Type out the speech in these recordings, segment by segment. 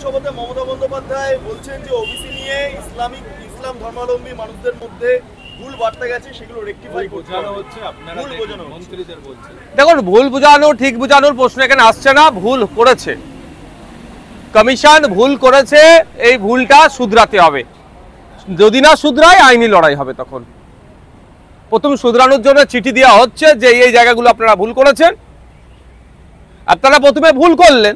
সভাতে মমতা বন্দ্যোপাধ্যায় বলছেন যে ওবিসি নিয়ে ইসলাম ধর্মাবলম্বী মানুষদের মধ্যে ভুল বার্তা গেছে, সেগুলো রেকটিফাই বোঝানো হচ্ছে। আপনারা মন্ত্রীদের বলছেন, দেখুন ভুল বোঝানো ঠিক বোঝানোর প্রশ্ন এখানে আসছে না। ভুল করেছে কমিশন, ভুল করেছে, এই ভুলটা শুধরাতে হবে। যদি না শুধরায় আইনি লড়াই হবে। তখন প্রথম শুধরানোর জন্য চিঠি দেওয়া হচ্ছে যে এই জায়গাগুলো আপনারা ভুল করেছেন। আপনারা প্রথমে ভুল করলেন,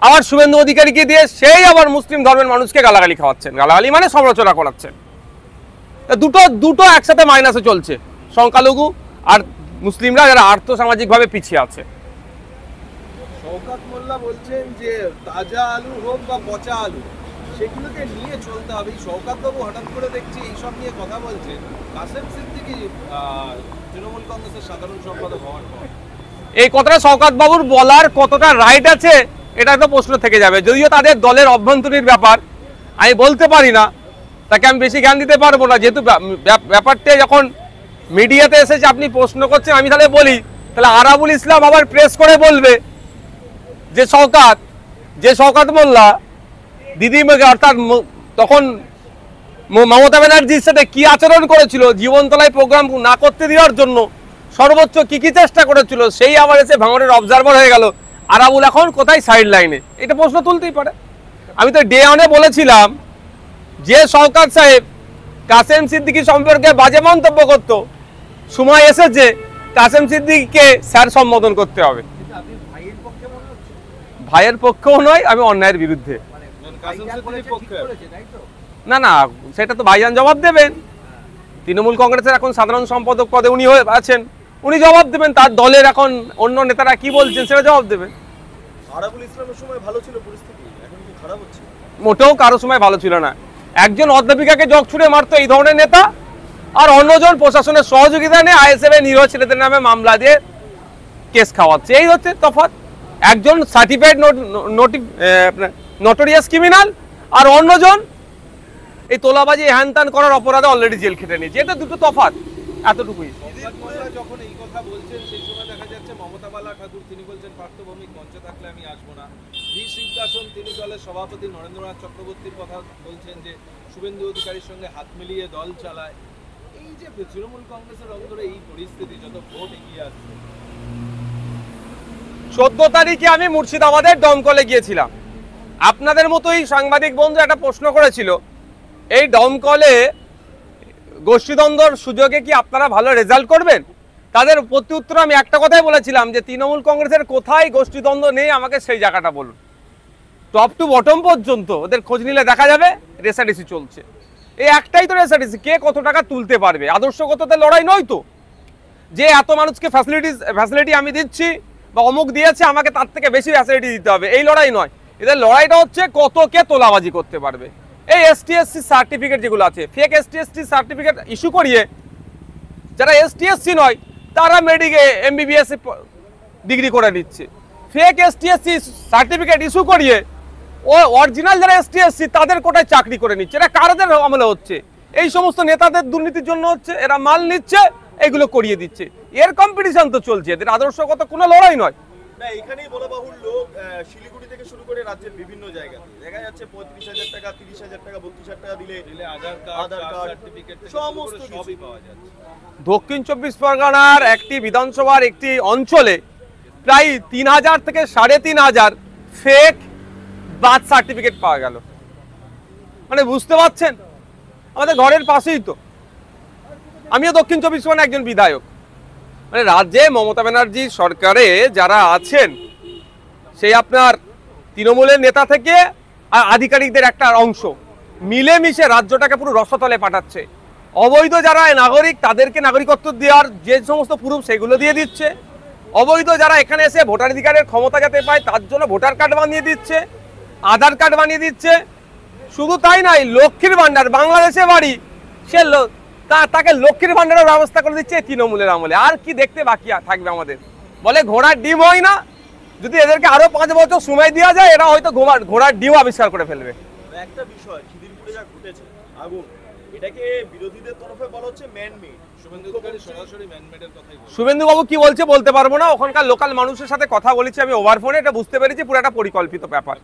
আবার শুভেন্দু অধিকারীকে দিয়ে সেই আবার মুসলিম ধর্মের মানুষকে গালাগালি খাওয়াচ্ছেন। গালাগালি মানে সমালোচনা করাচ্ছেন। দুটো একসাথে মাইনাসে চলছে, সংখ্যালঘু আর মুসলিমরা যারা আর্থসামাজিকভাবে পিছিয়ে আছে। শওকত মোল্লা বলছেন যে তাজা আলু হোক বা পচা আলু, সেগুলোকে নিয়ে চলতে হবে। শওকত বাবু হঠাৎ করে দেখছি এইসব নিয়ে কথা বলছেন। কাসেম সিদ্দিকী তৃণমূল কংগ্রেসের সাধারণ সম্পাদক হওয়ার পর এই কথাটা শওকত বাবুর বলার কতটা রাইট আছে এটা তো প্রশ্ন থেকে যাবে। যদিও তাদের দলের অভ্যন্তরীণ ব্যাপার, আমি বলতে পারি না, তাকে আমি বেশি জ্ঞান দিতে পারবো না। যেহেতু ব্যাপারটা যখন মিডিয়াতে এসেছে আপনি প্রশ্ন করছেন, আমি তাহলে বলি, তাহলে আরাবুল ইসলাম আবার প্রেস করে বলবে যে শওকত মোল্লা দিদিমকে অর্থাৎ তখন মমতা ব্যানার্জির সাথে কি আচরণ করেছিল, জীবনতলায় প্রোগ্রাম না করতে দেওয়ার জন্য সর্বোচ্চ কি চেষ্টা করেছিল, সেই আবার এসে ভাঙড়ের অবজারভার হয়ে গেল। আরাবুল এখন কোথায় সাইড লাইনে, এটা প্রশ্ন তুলতেই পারে। আমি তো ডে ওয়ানে বলেছিলাম যে শওকত সাহেব কাসেম সিদ্দিকী সম্পর্কে বাজে মন্তব্য করত, সময় এসেছে কাসেম সিদ্দিকীকে স্যার সম্বোধন করতে হবে। ভাইয়ের পক্ষেও নয়, আমি অন্যায়ের বিরুদ্ধে। না না, সেটা তো ভাইজান জবাব দেবেন। তৃণমূল কংগ্রেসের এখন সাধারণ সম্পাদক পদে উনি হয়ে আছেন, উনি জবাব দেবেন। তার দলের এখন অন্য নেতারা কি বলছেন সেটা জবাব দেবেন। আরাবুল ইসলামের সময় ভালো ছিল পরিস্থিতি, এখন কি খারাপ হচ্ছে? মোটেও কারো সময় ভালো ছিল না। একজন অধ্যাপিকাকে জগ ছুড়ে মারতো এই ধরনের নেতা, আর অন্যজন প্রশাসনের সহযোগিতা নিয়ে আইএসএফ এর নিরীহ ছেলেদের নামে মামলা দিয়ে কেস খাওয়াচ্ছে। এই হচ্ছে তফাৎ। একজন সার্টিফাইড নোটোরিয়াস ক্রিমিনাল, আর অন্যজন এই তোলাবাজি হ্যানত্যান করার অপরাধে অলরেডি জেল খেটে নিয়েছে। এটা দুটো তফাৎ, এতটুকুই। যখন এই কথা বলছেন সেই সময় দেখা যাচ্ছে মমতা বালা ঠাকুর তিনি বলছেন পার্থভৌমিক মঞ্চে থাকলে আমি আসবো না। ভি সিংহাসন তিনি দলের সভাপতি নরেন্দ্রনাথ চক্রবর্তীর কথা বলছেন যে শুভেন্দু অধিকারীর সঙ্গে হাত মিলিয়ে দল চালায়। এই যে তৃণমূল কংগ্রেসের অন্তরে এই পরিস্থিতি, যত ভোট এগিয়ে আসছে। 14 তারিখে আমি মুর্শিদাবাদের দমকলে গিয়েছিলাম। আপনাদের মতোই সাংবাদিক বন্ধু একটা প্রশ্ন করেছিল, এই দমকলে গোষ্ঠীদ্বন্দ্বর সুযোগে কি আপনারা ভালো রেজাল্ট করবেন? তাদের প্রতি উত্তর আমি একটা কথাই বলেছিলাম যে তৃণমূল কংগ্রেসের কোথায় গোষ্ঠীদ্বন্দ্ব নেই আমাকে সেই জায়গাটা বলুন। টপ টু বটম পর্যন্ত ওদের খোঁজ নিলে দেখা যাবে রেসারেসি চলছে। এই একটাই তো রেসারেসি, কে কত টাকা তুলতে পারবে। আদর্শগতদের লড়াই নয় তো, যে এত মানুষকে ফ্যাসিলিটি আমি দিচ্ছি বা অমুক দিয়েছে আমাকে তার থেকে বেশি ফ্যাসিলিটি দিতে হবে, এই লড়াই নয়। এদের লড়াইটা হচ্ছে কত কে তোলাবাজি করতে পারবে। এই এসটিএসসি সার্টিফিকেট যেগুলো আছে, ফেক এসটিএসসি সার্টিফিকেট ইস্যু করিয়ে যারা এসটিএসসি নয় তারা মেডিকে এমবিবিএস ডিগ্রি করে নিচ্ছে। ফেক এসটিএসসি সার্টিফিকেট ইস্যু করিয়ে ও অরিজিনাল যারা এসটিএসসি তাদের কোটায় চাকরি করে নিচ্ছে। এটা কারদের আমলে হচ্ছে? এই সমস্ত নেতাদের দুর্নীতির জন্য হচ্ছে। এরা মাল নিচ্ছে, এগুলো করিয়ে দিচ্ছে। এর কম্পিটিশন তো চলছে, এদের আদর্শগত কোনো লড়াই নয়। না, এখানেই বলা বাহুল্য, শিলিগুড়ি থেকে শুরু করে রাজ্যের বিভিন্ন জায়গায় দেখা যাচ্ছে 35,000 টাকা, 30,000 টাকা, 32,000 টাকা দিলে আধার কার্ড সার্টিফিকেট সমস্ত সবই পাওয়া যাচ্ছে। দক্ষিণ 24 পরগনার একটি বিধানসভার একটি অঞ্চলে প্রায় 3,000 থেকে 3,500 ফেক বার্থ সার্টিফিকেট পাওয়া গেল। মানে বুঝতে পারছেন, আমাদের ঘরের পাশেই তো। আমিও দক্ষিণ 24 পরগনার একজন বিধায়ক। মানে রাজ্যে মমতা ব্যানার্জি সরকারে যারা আছেন সেই আপনার তৃণমূলের নেতা থেকে আধিকারিকদের একটা অংশ মিলেমিশে রাজ্যটাকে পুরো রসতলে পাঠাচ্ছে। অবৈধ যারা নাগরিক তাদেরকে নাগরিকত্ব দেওয়ার যে সমস্ত প্রুফ সেগুলো দিয়ে দিচ্ছে। অবৈধ যারা এখানে এসে ভোটাধিকারের ক্ষমতা যাতে পায় তার জন্য ভোটার কার্ড বানিয়ে দিচ্ছে, আধার কার্ড বানিয়ে দিচ্ছে। শুধু তাই নয়, লক্ষ্মীর ভান্ডার, বাংলাদেশে বাড়ি, সে তাকে লক্ষ্মীর ভান্ডারের ব্যবস্থা করে দিচ্ছে তৃণমূলের আমলে। আর কি দেখতে বাকি থাকবে আমাদের? বলে ঘোড়ার ডিম হয় না, যদি এদেরকে আরো 5 বছর সময় দেওয়া যায় এরা হয়তো ঘোড়ার ডিম আবিষ্কার করে ফেলবে। একটা বিষয়, খিদিরপুরে যা ঘটেছে আগুন, এটাকে বিরোধীদের তরফে বলা হচ্ছে ম্যান মেড। শুভেন্দু বাবু কি বলছে বলতে পারবো না, ওখানকার লোকাল মানুষের সাথে কথা বলেছি আমি ওভার ফোনে, এটা বুঝতে পেরেছি পুরো একটা পরিকল্পিত ব্যাপার।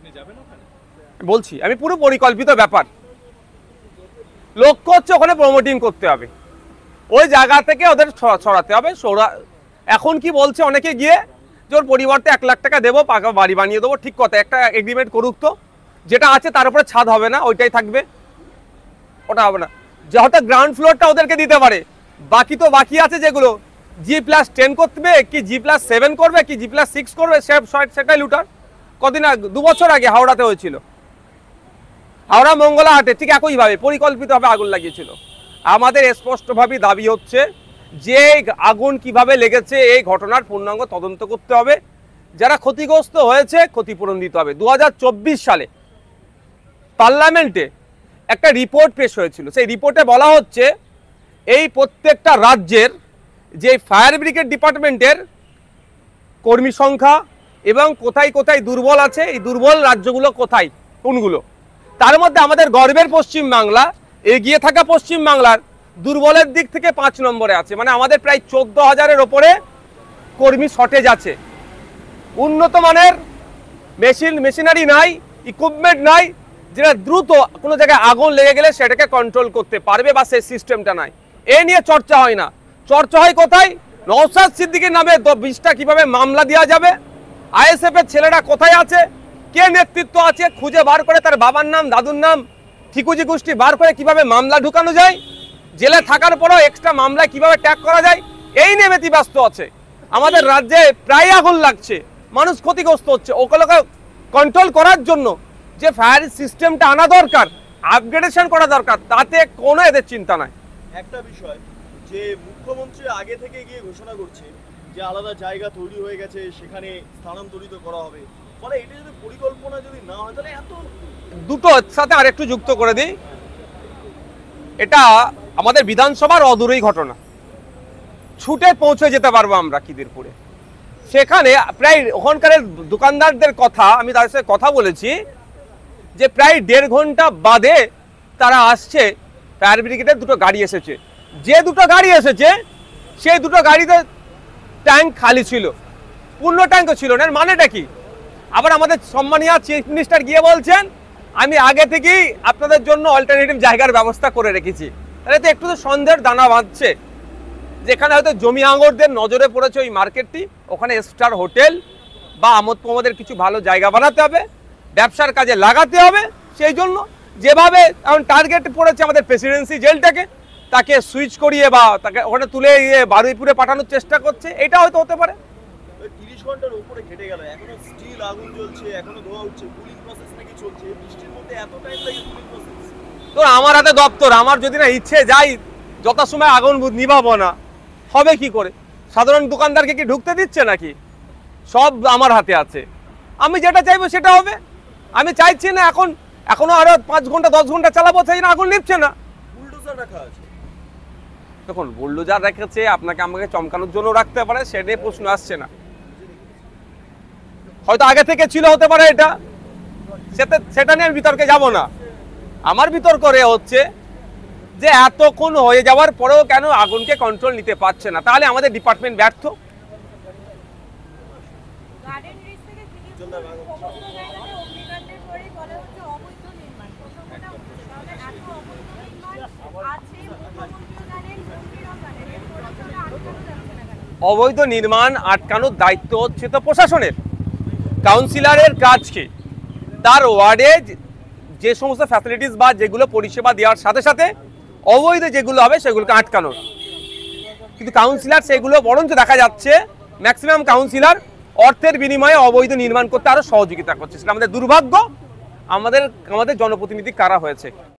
বলছি আমি পুরো পরিকল্পিত ব্যাপার। লক্ষ্য হচ্ছে ওখানে প্রমোটিং করতে হবে, ওই জায়গা থেকে ওদের ছড়াতে হবে। এখন কি বলছে অনেকে গিয়ে যে ওর পরিবর্তে 1 লাখ টাকা দেবো, পাকা বাড়ি বানিয়ে দেবো। ঠিক কথা, একটা এগ্রিমেন্ট করুক তো, যেটা আছে তার উপরে ছাদ হবে না, ওইটাই থাকবে, ওটা হবে না। যে হয়তো গ্রাউন্ড ফ্লোরটা ওদেরকে দিতে পারে, বাকি তো বাকি আছে যেগুলো G+10 করবে কি G+7 করবে কি G+6 করবে, সেটাই লুটার। কদিন আগে 2 বছর আগে হাওড়াতে হয়েছিল, হাওড়া মঙ্গলাহাটে ঠিক একইভাবে পরিকল্পিতভাবে আগুন লাগিয়েছিল। আমাদের স্পষ্টভাবে দাবি হচ্ছে যে আগুন কিভাবে লেগেছে এই ঘটনার পূর্ণাঙ্গ তদন্ত করতে হবে, যারা ক্ষতিগ্রস্ত হয়েছে ক্ষতিপূরণ দিতে হবে। 2024 সালে পার্লামেন্টে একটা রিপোর্ট পেশ হয়েছিল, সেই রিপোর্টে বলা হচ্ছে এই প্রত্যেকটা রাজ্যের যে ফায়ার ব্রিগেড ডিপার্টমেন্টের কর্মী সংখ্যা এবং কোথায় কোথায় দুর্বল আছে, এই দুর্বল রাজ্যগুলো কোথায় কোনগুলো। তার মধ্যে আমাদের গর্বের পশ্চিমবাংলা, এগিয়ে থাকা পশ্চিমবাংলার দুর্বলের দিক থেকে 5 নম্বরে আছে। মানে আমাদের প্রায় 14,000-এর ওপরে কর্মী শর্টেজ আছে। উন্নত মানের মেশিনারি নাই, ইকুইপমেন্ট নাই, যেটা দ্রুত কোনো জায়গায় আগুন লেগে গেলে সেটাকে কন্ট্রোল করতে পারবে, বা সেই সিস্টেমটা নাই। এ নিয়ে চর্চা হয় না, চর্চা হয় কোথায়? নওশাদ সিদ্দিকীর নামে 20টা কিভাবে মামলা দেওয়া যাবে, ISF এর ছেলেরা কোথায় আছে, কে নেতৃত্ব আছে, খুঁজে বার করে তার বাবার নাম দাদুর নাম ঠিকুজি গোষ্ঠী বার করে কিভাবে মামলা ঢুকানো যায়, জেলে থাকার পরও এক্সট্রা মামলায় কিভাবে ট্যাগ করা যায়, এই নিয়ে ব্যতিব্যস্ত আছে। আমাদের রাজ্যে প্রায় আগুন লাগছে, মানুষ ক্ষতিগ্রস্ত হচ্ছে। ওগুলোকে কন্ট্রোল করার জন্য যে ফায়ার সিস্টেমটা আনা দরকার, আপগ্রেডেশন করা দরকার, তাতে কোনো এদের চিন্তা নাই। একটা বিষয় যে মুখ্যমন্ত্রী আগে থেকে গিয়ে ঘোষণা করছে যে আলাদা জায়গা তৈরি হয়ে গেছে, সেখানে স্থানান্তরিত করা হবে, ফলে এটা যদি পরিকল্পনা যদি না হয় তাহলে এত দুটো সাথে আরেকটু যুক্ত করে দিই, এটা আমাদের বিধানসভার অদূরেই ঘটনা, ছুটে পৌঁছে যেতে পারবো আমরা খিদিরপুরে। সেখানে প্রায় ওখানকার দোকানদারদের কথা, আমি তাদের সাথে কথা বলেছি, যে প্রায় 1.5 ঘন্টা বাদে তারা আসছে, ফায়ার ব্রিগেডের 2টো গাড়ি এসেছে। যে 2টো গাড়ি এসেছে সেই 2টো গাড়িতে ট্যাঙ্ক খালি ছিল, পূর্ণ ট্যাঙ্কও ছিল না। মানেটা কি? আবার আমাদের সম্মানীয় চিফ মিনিস্টার গিয়ে বলছেন আমি আগে থেকেই আপনাদের জন্য অল্টারনেটিভ জায়গার ব্যবস্থা করে রেখেছি। তাহলে তো একটু তো সন্দেহের দানা বাঁধছে, যেখানে হয়তো জমি আঙরদের নজরে পড়েছে ওই মার্কেটটি, ওখানে স্টার হোটেল বা আমোদ প্রমোদের কিছু ভালো জায়গা বানাতে হবে, ব্যবসার কাজে লাগাতে হবে। সেই জন্য যেভাবে এখন টার্গেট পড়েছে আমাদের প্রেসিডেন্সি জেলটাকে, তাকে সুইচ করিয়ে বা তাকে ওখানে তুলে বারুইপুরে পাঠানোর চেষ্টা করছে, এটা হয়তো হতে পারে। 30 ঘন্টার উপরে কেটে গেল, এখনো স্টিল আগুন জ্বলছে, এখনো ধোঁয়া উঠছে, কুলিং প্রসেস নাকি চলছে। বৃষ্টির মধ্যে এত টাইম লাগে কুলিং প্রসেস? তো আমার হাতে দপ্তর, আমার যদি না ইচ্ছে যাই যথাসময় আগুন নিভাবো না, হবে কি করে? সাধারণ দোকানদারকে কি ঢুকতে দিচ্ছে নাকি? সব আমার হাতে আছে, আমি যেটা চাইবো সেটা হবে। আমি চাইছি না এখনো আরো 5 ঘন্টা 10 ঘন্টা চালাবো, চাই না, আগুন নিচ্ছে না। বুলডোজার রাখা আছে, দেখুন বুলডোজার রেখেছে, আপনাকে আমাকে চমকানোর জন্য রাখতে পারে, সে নিয়ে প্রশ্ন আসছে না। হয়তো আগে থেকে ছিল, হতে পারে এটা, সেটা নিয়ে আমি বিতর্কে যাব না। আমার বিতর্ক হচ্ছে যে এতক্ষণ হয়ে যাওয়ার পরেও কেন আগুনকে কন্ট্রোল নিতে পারছে না, তাহলে আমাদের ডিপার্টমেন্ট ব্যর্থ। অবৈধ নির্মাণ আটকানোর দায়িত্ব হচ্ছে তো প্রশাসনের। কাউন্সিলরের কাজ কি? তার ওয়ার্ডে যে সমস্ত ফ্যাসিলিটিস বা যেগুলো পরিষেবা দেওয়ার সাথে সাথে অবৈধ যেগুলো হবে সেগুলোকে আটকানোর। কিন্তু কাউন্সিলর সেগুলো বরঞ্চ দেখা যাচ্ছে ম্যাক্সিমাম কাউন্সিলর অর্থের বিনিময়ে অবৈধ নির্মাণ করতে আরো সহযোগিতা করছে। সেটা আমাদের দুর্ভাগ্য। আমাদের জনপ্রতিনিধি কারা হয়েছে।